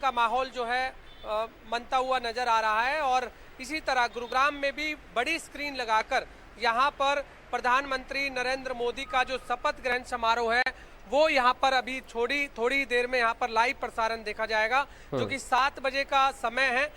का माहौल जो है मनता हुआ नजर आ रहा है। और इसी तरह गुरुग्राम में भी बड़ी स्क्रीन लगाकर यहाँ पर प्रधानमंत्री नरेंद्र मोदी का जो शपथ ग्रहण समारोह है वो यहाँ पर अभी थोड़ी देर में यहाँ पर लाइव प्रसारण देखा जाएगा, जो कि 7 बजे का समय है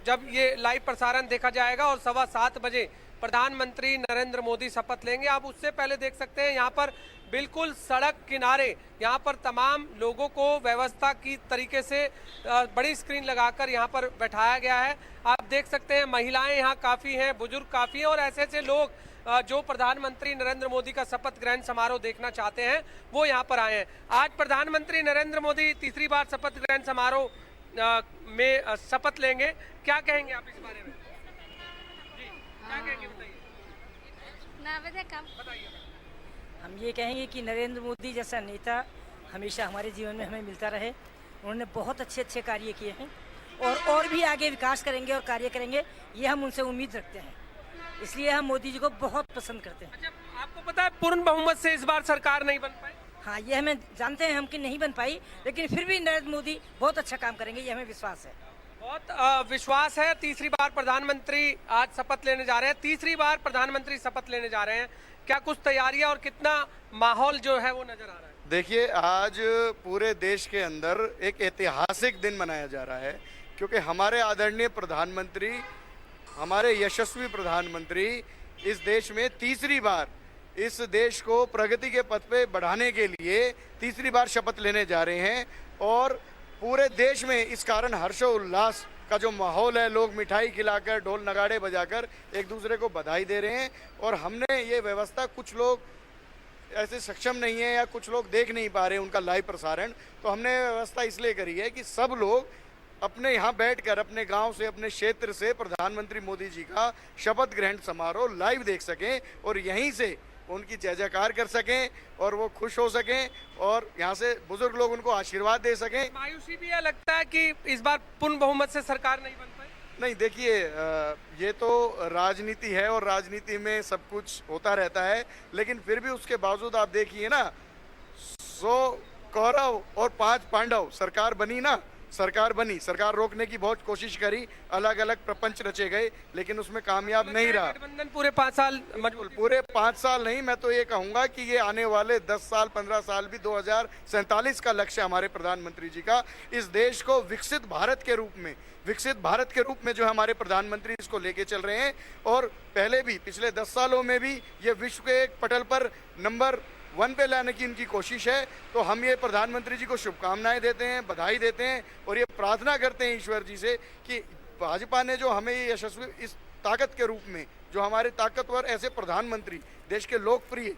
जब ये लाइव प्रसारण देखा जाएगा और 7:15 बजे प्रधानमंत्री नरेंद्र मोदी शपथ लेंगे। आप उससे पहले देख सकते हैं यहाँ पर बिल्कुल सड़क किनारे यहाँ पर तमाम लोगों को व्यवस्था की तरीके से बड़ी स्क्रीन लगाकर यहाँ पर बैठाया गया है। आप देख सकते हैं महिलाएं यहाँ काफ़ी हैं, बुजुर्ग काफ़ी हैं और ऐसे लोग जो प्रधानमंत्री नरेंद्र मोदी का शपथ ग्रहण समारोह देखना चाहते हैं वो यहाँ पर आए हैं। आज प्रधानमंत्री नरेंद्र मोदी तीसरी बार शपथ ग्रहण समारोह में शपथ लेंगे। क्या कहेंगे आप इस बारे में? जी, क्या कहेंगे बताइए। हम ये कहेंगे कि नरेंद्र मोदी जैसा नेता हमेशा हमारे जीवन में हमें मिलता रहे। उन्होंने बहुत अच्छे कार्य किए हैं और भी आगे विकास करेंगे और कार्य करेंगे, ये हम उनसे उम्मीद रखते हैं। इसलिए हम मोदी जी को बहुत पसंद करते हैं। अच्छा, आपको पता है पूर्ण बहुमत से इस बार सरकार नहीं बन पाई? हाँ, ये हमें जानते हैं हम कि नहीं बन पाई, लेकिन फिर भी नरेंद्र मोदी बहुत अच्छा काम करेंगे, ये हमें विश्वास है। बहुत विश्वास है। तीसरी बार प्रधानमंत्री आज शपथ लेने जा रहे हैं, तीसरी बार प्रधानमंत्री शपथ लेने जा रहे हैं। क्या कुछ तैयारियां और कितना माहौल जो है वो नजर आ रहा है? देखिए, आज पूरे देश के अंदर एक ऐतिहासिक दिन मनाया जा रहा है, क्योंकि हमारे आदरणीय प्रधानमंत्री, हमारे यशस्वी प्रधानमंत्री इस देश में तीसरी बार इस देश को प्रगति के पथ पे बढ़ाने के लिए तीसरी बार शपथ लेने जा रहे हैं। और पूरे देश में इस कारण हर्षोल्लास का जो माहौल है, लोग मिठाई खिलाकर ढोल नगाड़े बजाकर एक दूसरे को बधाई दे रहे हैं। और हमने ये व्यवस्था, कुछ लोग ऐसे सक्षम नहीं है या कुछ लोग देख नहीं पा रहे उनका लाइव प्रसारण, तो हमने व्यवस्था इसलिए करी है कि सब लोग अपने यहाँ बैठकर अपने गांव से, अपने क्षेत्र से प्रधानमंत्री मोदी जी का शपथ ग्रहण समारोह लाइव देख सकें और यहीं से उनकी जय जयकार कर सकें और वो खुश हो सकें और यहाँ से बुजुर्ग लोग उनको आशीर्वाद दे सकें। मायूसी भी यह लगता है कि इस बार पूर्ण बहुमत से सरकार नहीं बन पाई? नहीं, देखिए, ये तो राजनीति है और राजनीति में सब कुछ होता रहता है, लेकिन फिर भी उसके बावजूद आप देखिए ना, 100 कौरव और 5 पांडव सरकार बनी ना, सरकार बनी। सरकार रोकने की बहुत कोशिश करी, अलग अलग प्रपंच रचे गए, लेकिन उसमें कामयाब नहीं रहा। गठबंधन पूरे 5 साल पूरे 5 साल नहीं, मैं तो ये कहूंगा कि ये आने वाले 10 साल 15 साल भी 2047 का लक्ष्य हमारे प्रधानमंत्री जी का, इस देश को विकसित भारत के रूप में जो हमारे प्रधानमंत्री इसको लेके चल रहे हैं। और पहले भी पिछले 10 सालों में भी ये विश्व के एक पटल पर नंबर 1 पे लाने की इनकी कोशिश है। तो हम ये प्रधानमंत्री जी को शुभकामनाएं देते हैं, बधाई देते हैं और ये प्रार्थना करते हैं ईश्वर जी से कि भाजपा ने जो हमें ये यशस्वी इस ताकत के रूप में, जो हमारे ताकतवर ऐसे प्रधानमंत्री, देश के लोकप्रिय,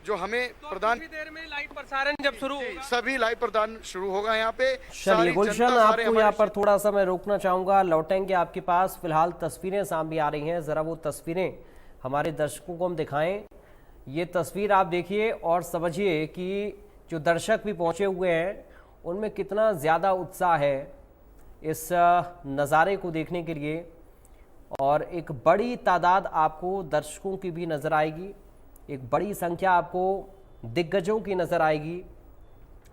जो हमें तो प्रधान देर में लाइव प्रसारण जब शुरू होगा, सभी लाइव प्रदान शुरू होगा यहाँ पे। चलिए गुलशन, आपको यहाँ पर थोड़ा सा मैं रोकना चाहूंगा, लौटेंगे आपके पास। फिलहाल तस्वीरें सामने आ रही हैं, जरा वो तस्वीरें हमारे दर्शकों को हम दिखाएं। ये तस्वीर आप देखिए और समझिए कि जो दर्शक भी पहुंचे हुए हैं उनमें कितना ज़्यादा उत्साह है इस नज़ारे को देखने के लिए। और एक बड़ी तादाद आपको दर्शकों की भी नज़र आएगी, एक बड़ी संख्या आपको दिग्गजों की नज़र आएगी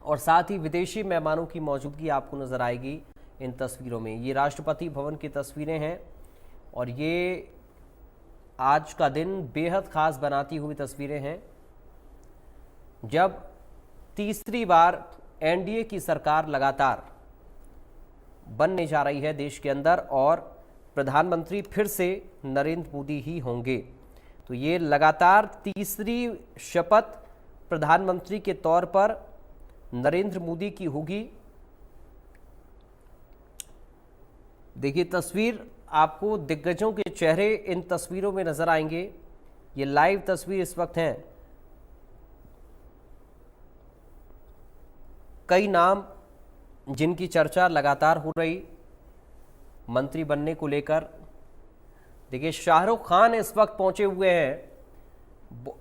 और साथ ही विदेशी मेहमानों की मौजूदगी आपको नज़र आएगी इन तस्वीरों में। ये राष्ट्रपति भवन की तस्वीरें हैं और ये आज का दिन बेहद ख़ास बनाती हुई तस्वीरें हैं, जब तीसरी बार एनडीए की सरकार लगातार बनने जा रही है देश के अंदर और प्रधानमंत्री फिर से नरेंद्र मोदी ही होंगे। तो ये लगातार तीसरी शपथ प्रधानमंत्री के तौर पर नरेंद्र मोदी की होगी। देखिए, तस्वीर आपको दिग्गजों के चेहरे इन तस्वीरों में नजर आएंगे। ये लाइव तस्वीर इस वक्त हैं। कई नाम जिनकी चर्चा लगातार हो रही मंत्री बनने को लेकर। देखिए, शाहरुख खान इस वक्त पहुंचे हुए हैं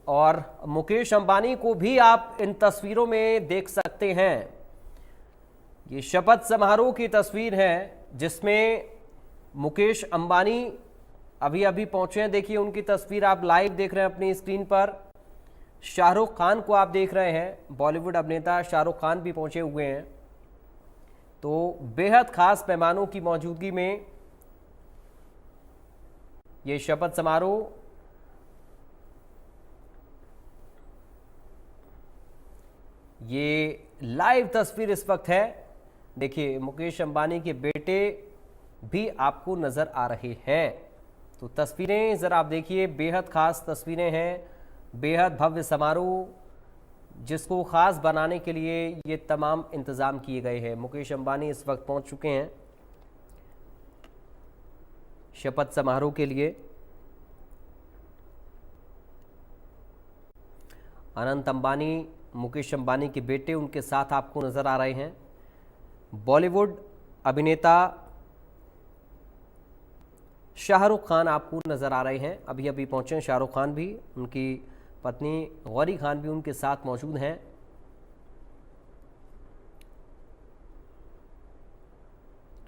और मुकेश अंबानी को भी आप इन तस्वीरों में देख सकते हैं। ये शपथ समारोह की तस्वीर है जिसमें मुकेश अंबानी अभी अभी पहुंचे हैं। देखिए, उनकी तस्वीर आप लाइव देख रहे हैं अपनी स्क्रीन पर। शाहरुख खान को आप देख रहे हैं, बॉलीवुड अभिनेता शाहरुख खान भी पहुंचे हुए हैं। तो बेहद खास मेहमानों की मौजूदगी में ये शपथ समारोह ये लाइव तस्वीर इस वक्त है। देखिए मुकेश अंबानी के बेटे भी आपको नजर आ रहे हैं। तो तस्वीरें जरा आप देखिए, बेहद खास तस्वीरें हैं, बेहद भव्य समारोह जिसको खास बनाने के लिए ये तमाम इंतजाम किए गए हैं। मुकेश अंबानी इस वक्त पहुंच चुके हैं शपथ समारोह के लिए। अनंत अंबानी, मुकेश अंबानी के बेटे उनके साथ आपको नजर आ रहे हैं। बॉलीवुड अभिनेता शाहरुख खान आपको नजर आ रहे हैं। अभी अभी पहुंचे शाहरुख खान भी, उनकी पत्नी गौरी खान भी उनके साथ मौजूद हैं।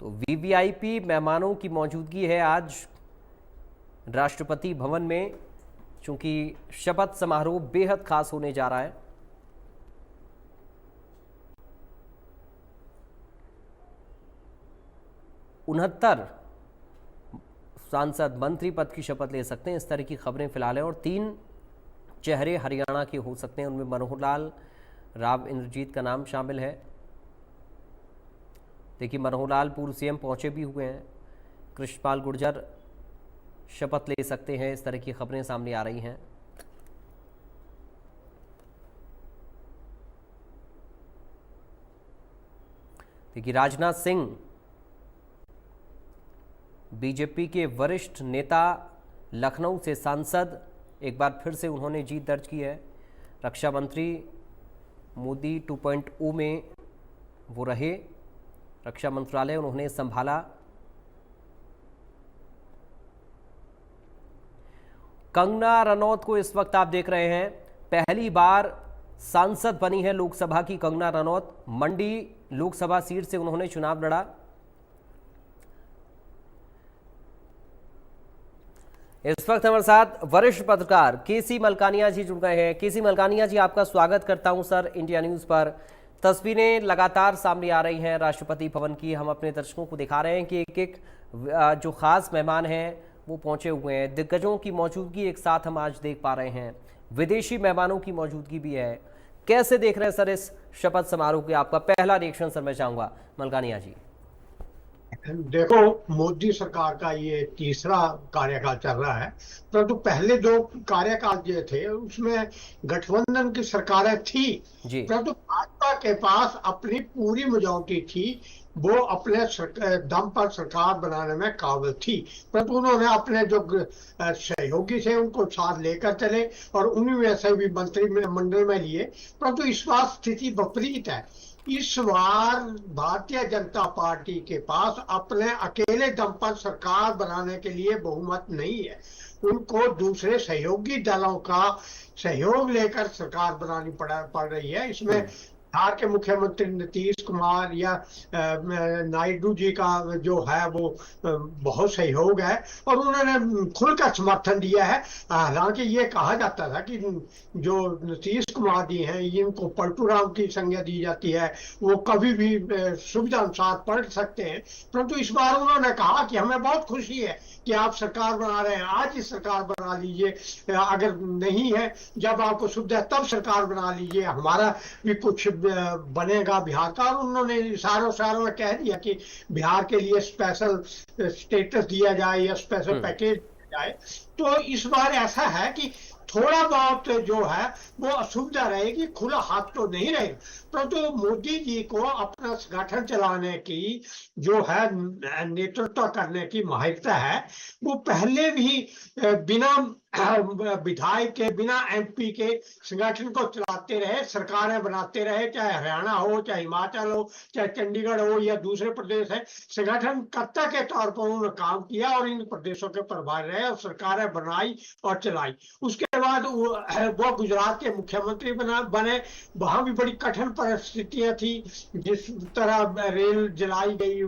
तो वीवीआईपी मेहमानों की मौजूदगी है आज राष्ट्रपति भवन में, चूंकि शपथ समारोह बेहद खास होने जा रहा है। उनहत्तर सांसद मंत्री पद की शपथ ले सकते हैं, इस तरह की खबरें फिलहाल हैं। और 3 चेहरे हरियाणा के हो सकते हैं, उनमें मनोहर लाल, राव इंद्रजीत का नाम शामिल है। देखिए मनोहर लाल पूर्व सीएम पहुंचे भी हुए हैं। कृष्णपाल गुर्जर शपथ ले सकते हैं, इस तरह की खबरें सामने आ रही हैं। देखिए राजनाथ सिंह बीजेपी के वरिष्ठ नेता, लखनऊ से सांसद, एक बार फिर से उन्होंने जीत दर्ज की है। रक्षा मंत्री मोदी 2.0 में वो रहे, रक्षा मंत्रालय उन्होंने संभाला। कंगना रनौत को इस वक्त आप देख रहे हैं, पहली बार सांसद बनी है लोकसभा की कंगना रनौत। मंडी लोकसभा सीट से उन्होंने चुनाव लड़ा। इस वक्त हमारे साथ वरिष्ठ पत्रकार केसी मलकानिया जी जुड़ गए हैं। केसी मलकानिया जी, आपका स्वागत करता हूं सर इंडिया न्यूज पर। तस्वीरें लगातार सामने आ रही हैं राष्ट्रपति भवन की, हम अपने दर्शकों को दिखा रहे हैं कि एक एक जो खास मेहमान हैं वो पहुंचे हुए हैं। दिग्गजों की मौजूदगी एक साथ हम आज देख पा रहे हैं, विदेशी मेहमानों की मौजूदगी भी है। कैसे देख रहे हैं सर इस शपथ समारोह के? आपका पहला रिएक्शन सर मैं चाहूंगा मलकानिया जी। देखो, मोदी सरकार का ये तीसरा कार्यकाल चल रहा है, परंतु पहले जो कार्यकाल जो थे उसमें गठबंधन की सरकारें थी, परंतु भाजपा के पास अपनी पूरी मेजॉरिटी थी, वो अपने दम पर सरकार बनाने में काबिल थी। परंतु उन्होंने अपने जो सहयोगी थे उनको साथ लेकर चले और उन्हीं में से भी मंत्रिमंडल में लिए, परंतु इस बार स्थिति विपरीत है। इस बार भारतीय जनता पार्टी के पास अपने अकेले दम पर सरकार बनाने के लिए बहुमत नहीं है। उनको दूसरे सहयोगी दलों का सहयोग लेकर सरकार बनानी पड़ रही है। इसमें बिहार के मुख्यमंत्री नीतीश कुमार या नायडू जी का जो है वो बहुत सहयोग है और उन्होंने खुलकर समर्थन दिया है। हालांकि ये कहा जाता था कि जो नीतीश कुमार जी हैं इनको पलटूराम की संज्ञा दी जाती है, वो कभी भी सुविधा अनुसार पलट सकते हैं, परंतु इस बार उन्होंने कहा कि हमें बहुत खुशी है कि आप सरकार बना रहे हैं, आज ही सरकार बना लीजिए, अगर नहीं है जब आपको सुविधा तब सरकार बना लीजिए, हमारा भी कुछ बनेगा बिहार का। और उन्होंने इशारों में कह दिया कि बिहार के लिए स्पेशल स्टेटस दिया जाए या स्पेशल पैकेज दिया जाए। तो इस बार ऐसा है कि थोड़ा बहुत जो है वो असुविधा रहेगी, खुला हाथ तो नहीं रहेगा, परंतु मोदी जी को अपना संगठन चलाने की जो है नेतृत्व करने की माहिरता है। वो पहले भी बिना विधायक के, बिना एमपी के संगठन को चलाते रहे, सरकारें बनाते रहे, चाहे हरियाणा हो, चाहे हिमाचल हो, चाहे चंडीगढ़ हो या दूसरे प्रदेश है, संगठनकर्ता के तौर पर उन्होंने काम किया और इन प्रदेशों के प्रभारी रहे और सरकारें बनाई और चलाई। उसके बाद वो गुजरात के मुख्यमंत्री बने। वहां भी बड़ी कठिन परिस्थितियां थी, जिस तरह रेल जलाई गई,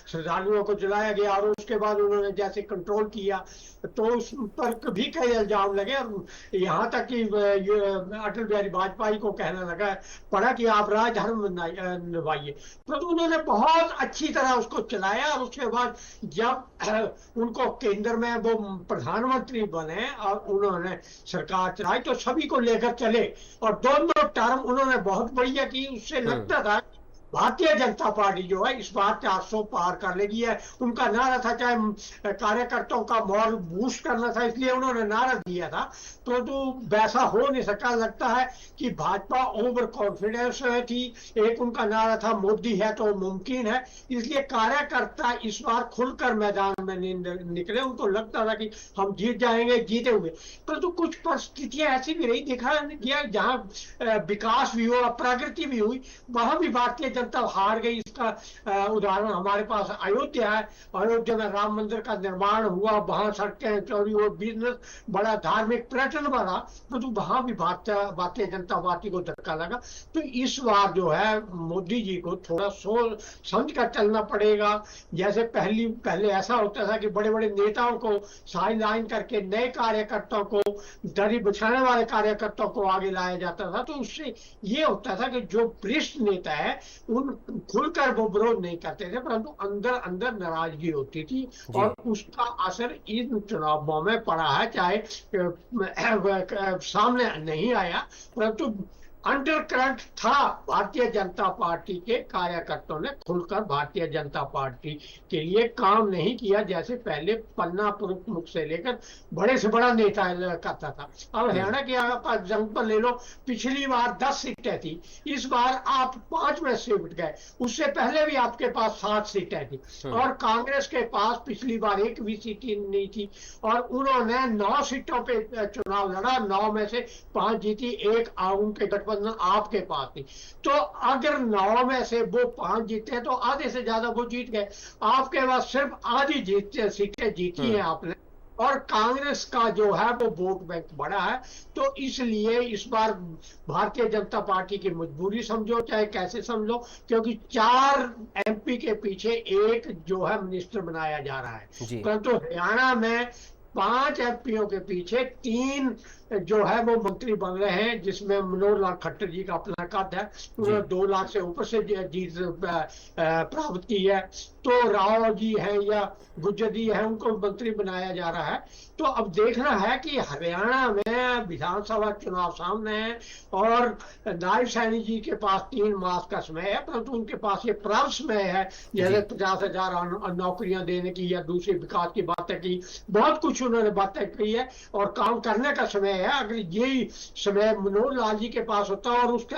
श्रद्धालुओं को जलाया गया और उसके बाद उन्होंने जैसे कंट्रोल किया तो उस पर भी कई बड़े इल्जाम लगे और यहाँ तक कि अटल बिहारी वाजपेयी को कहना लगा पड़ा कि आप राजधर्म निभाइए। तो उन्होंने बहुत अच्छी तरह उसको चलाया और उसके बाद जब उनको केंद्र में वो प्रधानमंत्री बने और उन्होंने सरकार चलाई तो सभी को लेकर चले और दोनों टर्म उन्होंने बहुत बढ़िया की। उससे लगता था भारतीय जनता पार्टी जो है इस बार 400 पार कर लेगी है। उनका नारा था, चाहे कार्यकर्ताओं का मॉरल बूस्ट करना था, इसलिए उन्होंने नारा दिया था। तो वैसा हो नहीं सका। लगता है कि भाजपा ओवर कॉन्फिडेंस थी। एक उनका नारा था मोदी है तो मुमकिन है, इसलिए कार्यकर्ता इस बार खुलकर मैदान में निकले। उनको लगता था कि हम जीत जाएंगे, जीते हुए। परंतु कुछ परिस्थितियां ऐसी भी रही, देखा गया जहां विकास भी हुआ, प्रगति भी हुई, वहां भी भारतीय जनता हार गई। इसका उदाहरण हमारे पास अयोध्या है। अयोध्या में राम मंदिर का निर्माण हुआ, वहां सड़कें चौड़ी और बिजनेस बड़ा, धार्मिक पर्यटन बढ़ा, तो वहां भी भारतीय जनता पार्टी को धक्का लगा। तो इस बार जो है मोदी जी को थोड़ा सोच समझ कर चलना पड़ेगा। जैसे पहले ऐसा होता था कि बड़े बड़े नेताओं को साइड लाइन करके नए कार्यकर्ताओं को, दरी बिछाने वाले कार्यकर्ताओं को आगे लाया जाता था। तो उससे ये होता था कि जो वरिष्ठ नेता है उन खुलकर वो विरोध नहीं करते थे, परंतु अंदर अंदर नाराजगी होती थी और उसका असर इन चुनावों में पड़ा है। चाहे सामने नहीं आया, परंतु अंडर करंट था। भारतीय जनता पार्टी के कार्यकर्ताओं ने खुलकर भारतीय जनता पार्टी के लिए काम नहीं किया, जैसे पहले पन्ना प्रमुख से लेकर बड़े से बड़ा नेता करता था। अब हरियाणा के एग्जाम्पल ले लो, पिछली बार 10 सीटें थी, इस बार आप 5 में शिफ्ट गए। उससे पहले भी आपके पास 7 सीटें थी और कांग्रेस के पास पिछली बार एक भी सीट नहीं थी और उन्होंने 9 सीटों पे चुनाव लड़ा, 9 में से 5 जीती, एक उनके गठबंधन आपके पास थी। तो अगर 9 में से वो 5 जीते तो आधे से ज्यादा वो जीत गए। आपके पास सिर्फ आधी सीटें जीती हैं आपने और कांग्रेस का जो है वो वोट बैंक बड़ा है। तो इसलिए इस बार भारतीय जनता पार्टी की मजबूरी समझो चाहे कैसे समझो, क्योंकि 4 MP के पीछे एक जो है मिनिस्टर बनाया जा रहा है, परंतु हरियाणा में 5 MPओं के पीछे 3 जो है वो मंत्री बन रहे हैं, जिसमें मनोहर लाल खट्टर जी का अपना कद है। उन्होंने 2 लाख से ऊपर से जीत प्राप्त की है। तो राव जी हैं या गुज्जर जी हैं, उनको मंत्री बनाया जा रहा है। तो अब देखना है कि हरियाणा में विधानसभा चुनाव सामने है और नायब सैनी जी के पास 3 मास का समय है, परंतु उनके पास ये प्राप्त समय है, जैसे 50,000 नौकरियां देने की या दूसरी विकास की बातें की, बहुत कुछ उन्होंने बातें की है और काम करने का समय है। अगर यही समय मनोहर लाल जी के पास होता और उसके